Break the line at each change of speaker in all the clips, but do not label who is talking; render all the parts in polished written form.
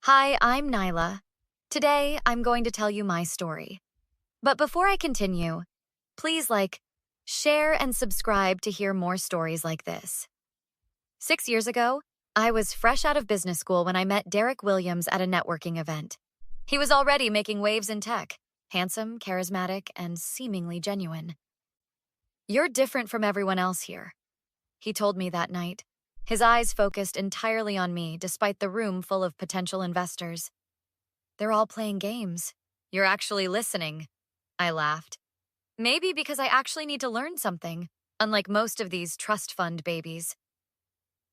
Hi, I'm Nyla. Today, I'm going to tell you my story. But before I continue, please share and subscribe to hear more stories like this. 6 years ago, I was fresh out of business school when I met Derek Williams at a networking event. He was already making waves in tech, handsome, charismatic, and seemingly genuine. "You're different from everyone else here," he told me that night, his eyes focused entirely on me despite the room full of potential investors. "They're all playing games. You're actually listening," I laughed. "Maybe because I actually need to learn something, unlike most of these trust fund babies."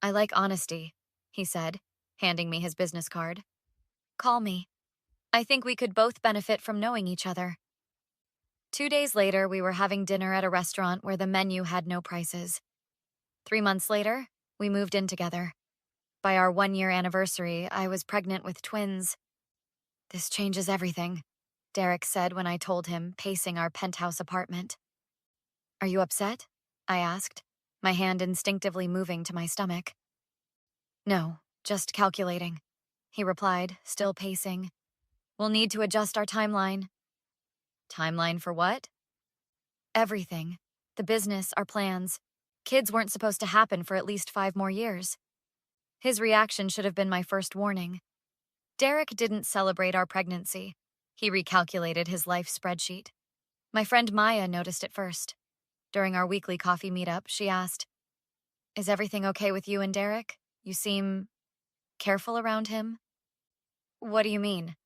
"I like honesty," he said, handing me his business card. "Call me. I think we could both benefit from knowing each other." 2 days later, we were having dinner at a restaurant where the menu had no prices. 3 months later, we moved in together. By our 1-year anniversary, I was pregnant with twins. "This changes everything," Derek said when I told him, pacing our penthouse apartment. "Are you upset?" I asked, my hand instinctively moving to my stomach. "No, just calculating," he replied, still pacing. "We'll need to adjust our timeline." "Timeline for what?" "Everything. The business, our plans. Kids weren't supposed to happen for at least 5 more years." His reaction should have been my first warning. Derek didn't celebrate our pregnancy. He recalculated his life spreadsheet. My friend Maya noticed it first. During our weekly coffee meetup, she asked, "Is everything okay with you and Derek? You seem careful around him." "What do you mean?"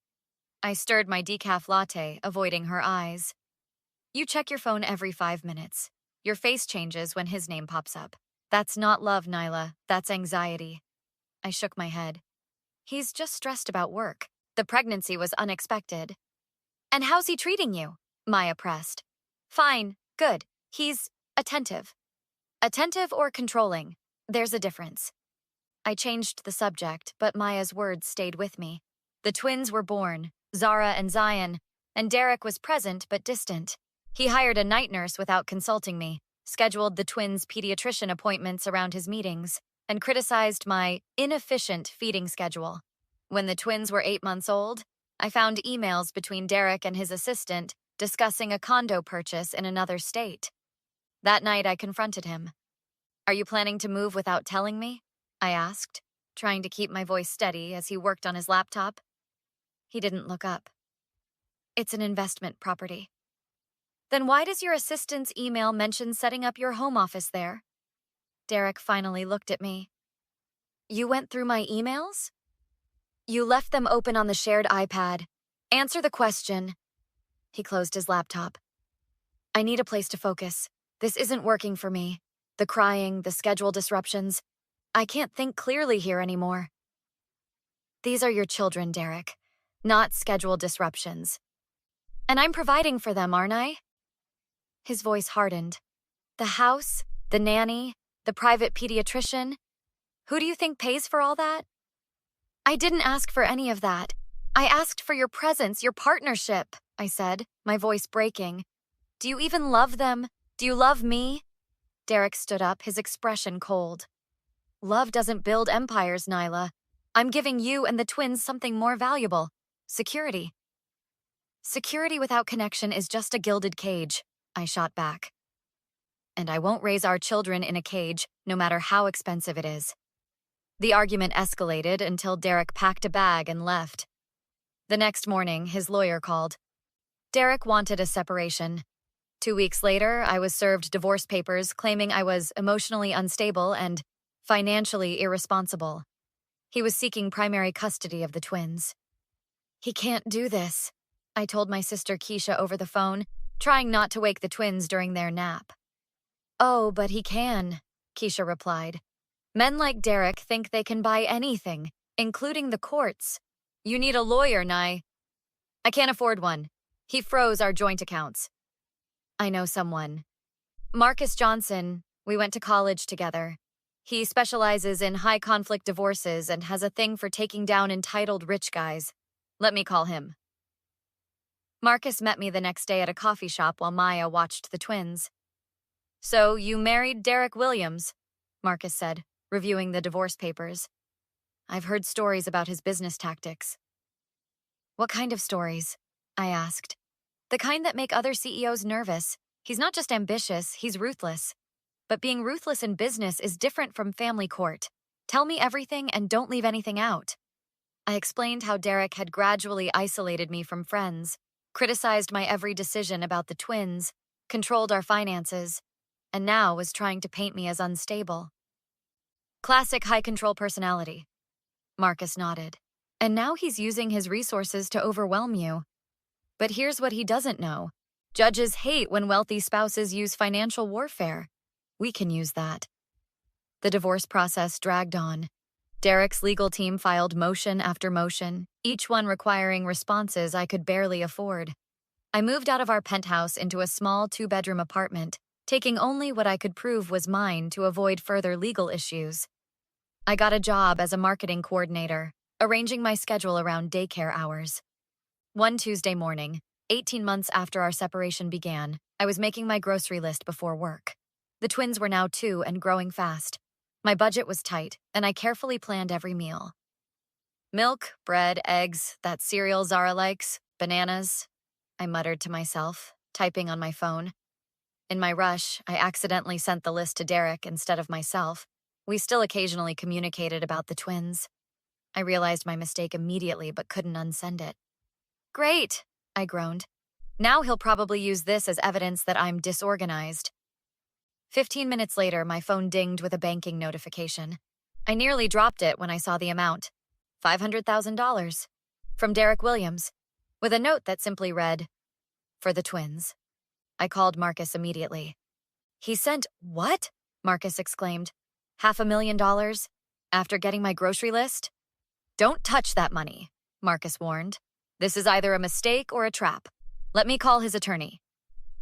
I stirred my decaf latte, avoiding her eyes. "You check your phone every 5 minutes. Your face changes when his name pops up. That's not love, Nyla. That's anxiety." I shook my head. "He's just stressed about work. The pregnancy was unexpected." "And how's he treating you?" Maya pressed. "Fine, good. He's attentive." "Attentive or controlling? There's a difference." I changed the subject, but Maya's words stayed with me. The twins were born, Zara and Zion, and Derek was present but distant. He hired a night nurse without consulting me, scheduled the twins' pediatrician appointments around his meetings, and criticized my inefficient feeding schedule. When the twins were 8 months old, I found emails between Derek and his assistant discussing a condo purchase in another state. That night, I confronted him. "Are you planning to move without telling me?" I asked, trying to keep my voice steady as he worked on his laptop. He didn't look up. "It's an investment property." "Then why does your assistant's email mention setting up your home office there?" Derek finally looked at me. "You went through my emails?" "You left them open on the shared iPad. Answer the question." He closed his laptop. "I need a place to focus. This isn't working for me. The crying, the schedule disruptions. I can't think clearly here anymore." "These are your children, Derek, not schedule disruptions. And I'm providing for them, aren't I?" His voice hardened. "The house, the nanny, the private pediatrician. Who do you think pays for all that?" "I didn't ask for any of that. I asked for your presence, your partnership," I said, my voice breaking. "Do you even love them? Do you love me?" Derek stood up, his expression cold. "Love doesn't build empires, Nyla. I'm giving you and the twins something more valuable. Security." "Security without connection is just a gilded cage," I shot back. "And I won't raise our children in a cage, no matter how expensive it is." The argument escalated until Derek packed a bag and left. The next morning, his lawyer called. Derek wanted a separation. 2 weeks later, I was served divorce papers claiming I was emotionally unstable and financially irresponsible. He was seeking primary custody of the twins. "He can't do this," I told my sister Keisha over the phone, trying not to wake the twins during their nap. "Oh, but he can," Keisha replied. "Men like Derek think they can buy anything, including the courts. You need a lawyer, Nye." "I can't afford one. He froze our joint accounts." "I know someone. Marcus Johnson, we went to college together. He specializes in high-conflict divorces and has a thing for taking down entitled rich guys. Let me call him." Marcus met me the next day at a coffee shop while Maya watched the twins. "So you married Derek Williams," Marcus said, reviewing the divorce papers. I've heard stories about his business tactics. What kind of stories? I asked. The kind that make other CEOs nervous. He's not just ambitious, he's ruthless. But being ruthless in business is different from family court. Tell me everything and don't leave anything out. I explained how Derek had gradually isolated me from friends, criticized my every decision about the twins, controlled our finances, and now was trying to paint me as unstable. Classic high-control personality. Marcus nodded. And now he's using his resources to overwhelm you. But here's what he doesn't know. Judges hate when wealthy spouses use financial warfare. We can use that. The divorce process dragged on. Derek's legal team filed motion after motion, each one requiring responses I could barely afford. I moved out of our penthouse into a small 2-bedroom apartment, taking only what I could prove was mine to avoid further legal issues. I got a job as a marketing coordinator, arranging my schedule around daycare hours. One Tuesday morning, 18 months after our separation began, I was making my grocery list before work. The twins were now 2 and growing fast. My budget was tight, and I carefully planned every meal. Milk, bread, eggs, that cereal Zara likes, bananas, I muttered to myself, typing on my phone. In my rush, I accidentally sent the list to Derek instead of myself. We still occasionally communicated about the twins. I realized my mistake immediately but couldn't unsend it. Great, I groaned. Now he'll probably use this as evidence that I'm disorganized. 15 minutes later, my phone dinged with a banking notification. I nearly dropped it when I saw the amount. $500,000. From Derek Williams, with a note that simply read, "For the twins." I called Marcus immediately. He sent what? Marcus exclaimed. $500,000? After getting my grocery list? Don't touch that money, Marcus warned. This is either a mistake or a trap. Let me call his attorney.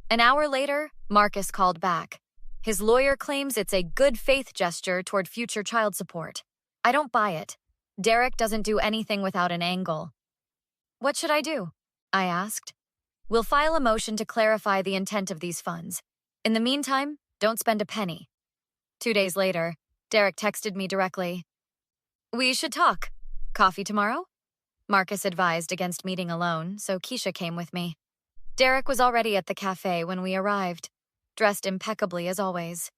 An hour later, Marcus called back. His lawyer claims it's a good faith gesture toward future child support. I don't buy it. Derek doesn't do anything without an angle. What should I do? I asked. We'll file a motion to clarify the intent of these funds. In the meantime, don't spend a penny. 2 days later, Derek texted me directly. We should talk. Coffee tomorrow? Marcus advised against meeting alone, so Keisha came with me. Derek was already at the cafe when we arrived, dressed impeccably as always.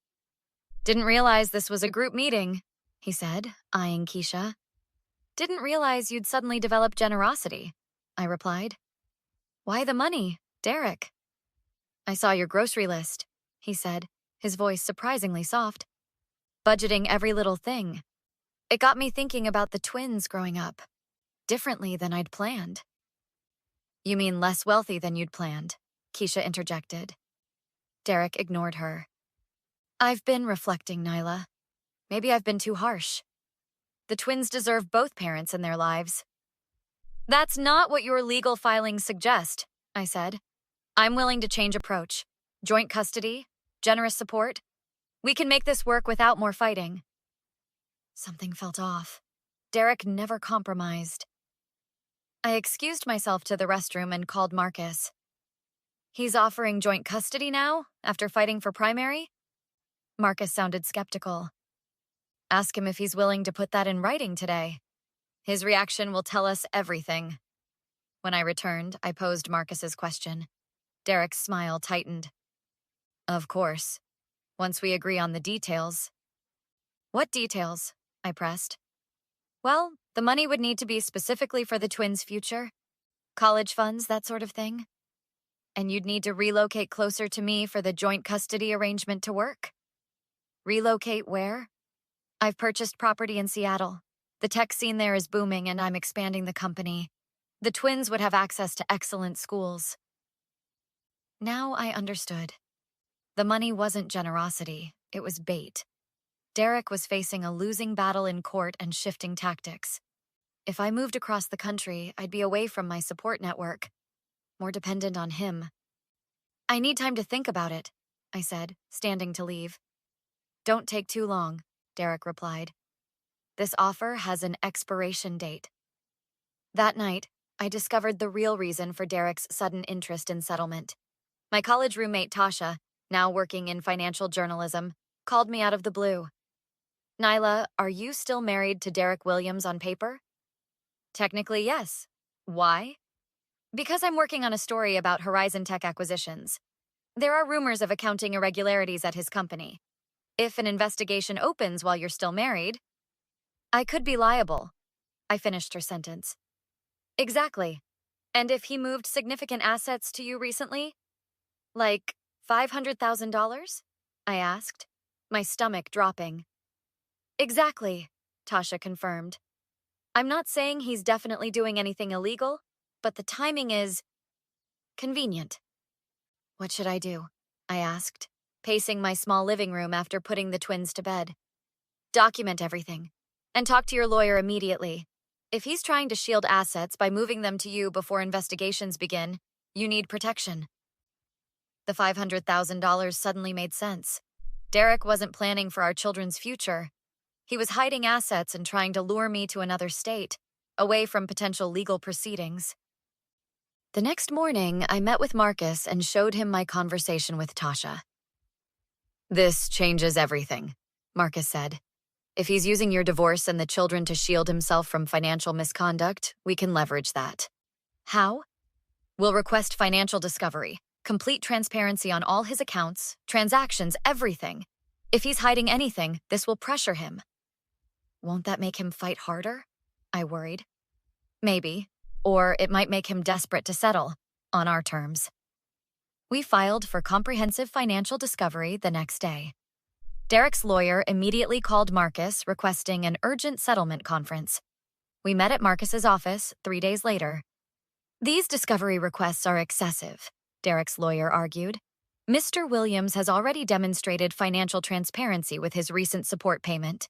Didn't realize this was a group meeting, he said, eyeing Keisha. Didn't realize you'd suddenly developed generosity, I replied. Why the money, Derek? I saw your grocery list, he said, his voice surprisingly soft. Budgeting every little thing. It got me thinking about the twins growing up, differently than I'd planned. You mean less wealthy than you'd planned, Keisha interjected. Derek ignored her. I've been reflecting, Nyla. Maybe I've been too harsh. The twins deserve both parents in their lives. That's not what your legal filings suggest, I said. I'm willing to change approach. Joint custody, generous support. We can make this work without more fighting. Something felt off. Derek never compromised. I excused myself to the restroom and called Marcus. He's offering joint custody now, after fighting for primary? Marcus sounded skeptical. Ask him if he's willing to put that in writing today. His reaction will tell us everything. When I returned, I posed Marcus's question. Derek's smile tightened. Of course. Once we agree on the details. What details? I pressed. Well, the money would need to be specifically for the twins' future. College funds, that sort of thing. And you'd need to relocate closer to me for the joint custody arrangement to work. Relocate where? I've purchased property in Seattle. The tech scene there is booming and I'm expanding the company. The twins would have access to excellent schools. Now I understood. The money wasn't generosity, it was bait. Derek was facing a losing battle in court and shifting tactics. If I moved across the country, I'd be away from my support network, more dependent on him. I need time to think about it, I said, standing to leave. Don't take too long, Derek replied. This offer has an expiration date. That night, I discovered the real reason for Derek's sudden interest in settlement. My college roommate Tasha, now working in financial journalism, called me out of the blue. Nyla, are you still married to Derek Williams on paper? Technically, yes. Why? Because I'm working on a story about Horizon Tech acquisitions. There are rumors of accounting irregularities at his company. If an investigation opens while you're still married, I could be liable. I finished her sentence. Exactly. And if he moved significant assets to you recently? Like $500,000? I asked, my stomach dropping. Exactly, Tasha confirmed. I'm not saying he's definitely doing anything illegal, but the timing is convenient. What should I do? I asked, pacing my small living room after putting the twins to bed. Document everything, and talk to your lawyer immediately. If he's trying to shield assets by moving them to you before investigations begin, you need protection. The $500,000 suddenly made sense. Derek wasn't planning for our children's future. He was hiding assets and trying to lure me to another state, away from potential legal proceedings. The next morning, I met with Marcus and showed him my conversation with Tasha. This changes everything, Marcus said. If he's using your divorce and the children to shield himself from financial misconduct, we can leverage that. How? We'll request financial discovery, complete transparency on all his accounts, transactions, everything. If he's hiding anything, this will pressure him. Won't that make him fight harder? I worried. Maybe. Or it might make him desperate to settle, on our terms. We filed for comprehensive financial discovery the next day. Derek's lawyer immediately called Marcus requesting an urgent settlement conference. We met at Marcus's office 3 days later. These discovery requests are excessive, Derek's lawyer argued. Mr. Williams has already demonstrated financial transparency with his recent support payment.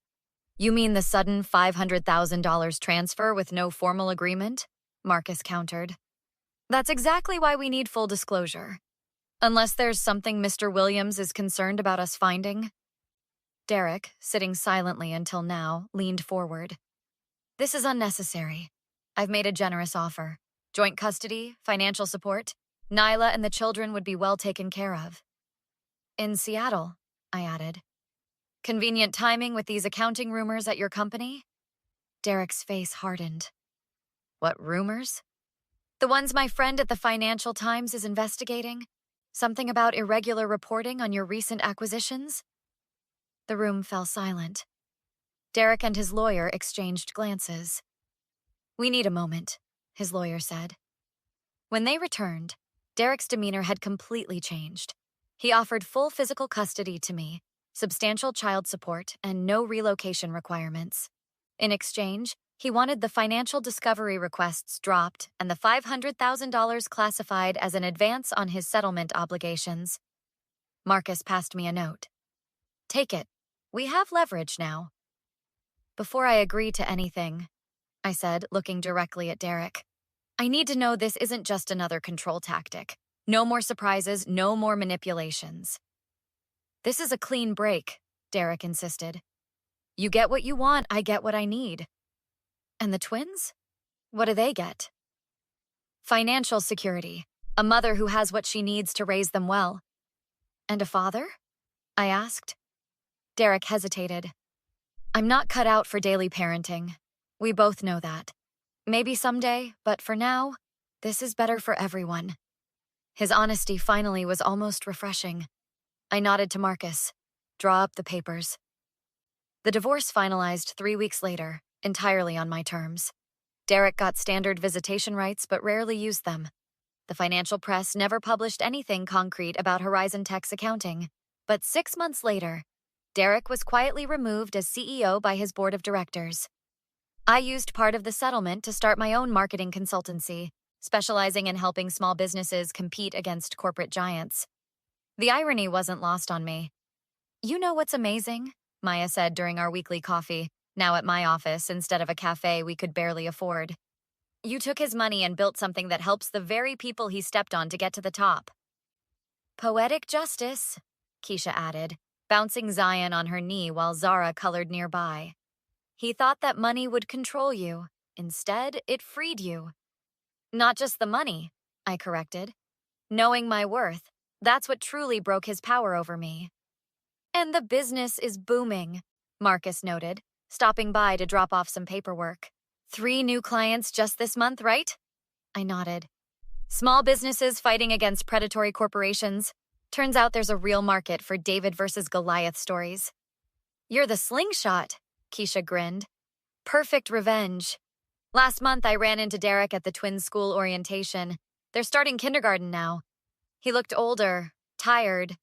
You mean the sudden $500,000 transfer with no formal agreement? Marcus countered. That's exactly why we need full disclosure. Unless there's something Mr. Williams is concerned about us finding. Derek, sitting silently until now, leaned forward. This is unnecessary. I've made a generous offer. Joint custody, financial support. Nyla and the children would be well taken care of. In Seattle, I added. Convenient timing with these accounting rumors at your company? Derek's face hardened. What rumors? The ones my friend at the Financial Times is investigating? Something about irregular reporting on your recent acquisitions? The room fell silent. Derek and his lawyer exchanged glances. We need a moment, his lawyer said. When they returned, Derek's demeanor had completely changed. He offered full physical custody to me, substantial child support, and no relocation requirements. In exchange, he wanted the financial discovery requests dropped and the $500,000 classified as an advance on his settlement obligations. Marcus passed me a note. Take it. We have leverage now. Before I agree to anything, I said, looking directly at Derek, I need to know this isn't just another control tactic. No more surprises, no more manipulations. This is a clean break, Derek insisted. You get what you want, I get what I need. And the twins? What do they get? Financial security, a mother who has what she needs to raise them well. And a father? I asked. Derek hesitated. I'm not cut out for daily parenting. We both know that. Maybe someday, but for now, this is better for everyone. His honesty finally was almost refreshing. I nodded to Marcus. Draw up the papers. The divorce finalized 3 weeks later, entirely on my terms. Derek got standard visitation rights but rarely used them. The financial press never published anything concrete about Horizon Tech's accounting. But 6 months later, Derek was quietly removed as CEO by his board of directors. I used part of the settlement to start my own marketing consultancy, specializing in helping small businesses compete against corporate giants. The irony wasn't lost on me. You know what's amazing? Maya said during our weekly coffee, now at my office instead of a cafe we could barely afford. You took his money and built something that helps the very people he stepped on to get to the top. Poetic justice, Keisha added, bouncing Zion on her knee while Zara colored nearby. He thought that money would control you. Instead, it freed you. Not just the money, I corrected. Knowing my worth, that's what truly broke his power over me. And the business is booming. Marcus noted, stopping by to drop off some paperwork. 3 new clients just this month, right? I nodded. Small businesses fighting against predatory corporations. Turns out there's a real market for David versus Goliath stories. You're the slingshot, Keisha grinned. Perfect revenge. Last month, I ran into Derek at the twins' school orientation. They're starting kindergarten now. He looked older, tired.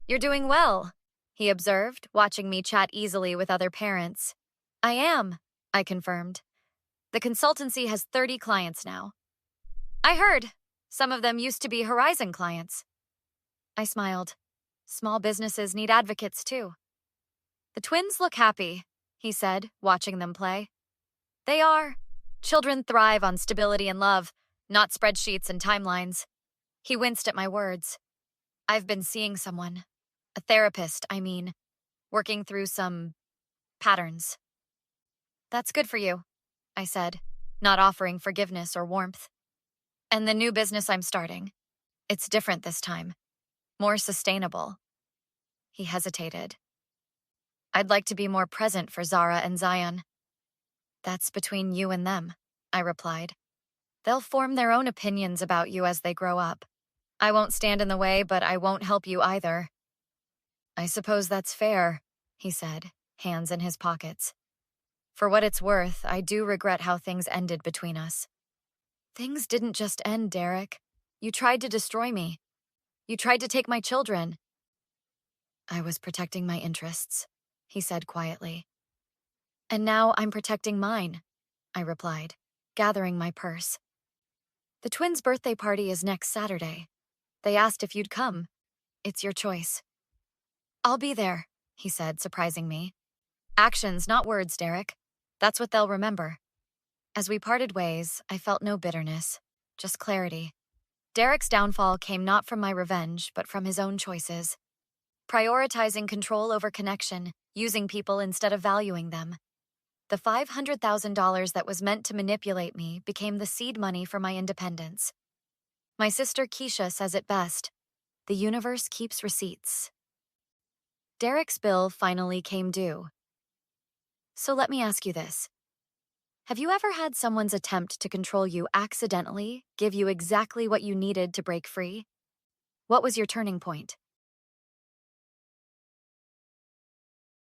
You're doing well, he observed, watching me chat easily with other parents. I am, I confirmed. The consultancy has 30 clients now. I heard. Some of them used to be Horizon clients. I smiled. Small businesses need advocates, too. The twins look happy, he said, watching them play. They are. Children thrive on stability and love, not spreadsheets and timelines. He winced at my words. I've been seeing someone. A therapist, I mean. Working through some patterns. That's good for you, I said, not offering forgiveness or warmth. And the new business I'm starting. It's different this time. More sustainable. He hesitated. I'd like to be more present for Zara and Zion. That's between you and them, I replied. They'll form their own opinions about you as they grow up. I won't stand in the way, but I won't help you either. I suppose that's fair, he said, hands in his pockets. For what it's worth, I do regret how things ended between us. Things didn't just end, Derek. You tried to destroy me. You tried to take my children. I was protecting my interests, he said quietly. And now I'm protecting mine, I replied, gathering my purse. The twins' birthday party is next Saturday. They asked if you'd come. It's your choice. I'll be there, he said, surprising me. Actions, not words, Derek. That's what they'll remember. As we parted ways, I felt no bitterness, just clarity. Derek's downfall came not from my revenge, but from his own choices. Prioritizing control over connection, using people instead of valuing them. The $500,000 that was meant to manipulate me became the seed money for my independence. My sister Keisha says it best. The universe keeps receipts. Derek's bill finally came due. So let me ask you this. Have you ever had someone's attempt to control you accidentally give you exactly what you needed to break free? What was your turning point?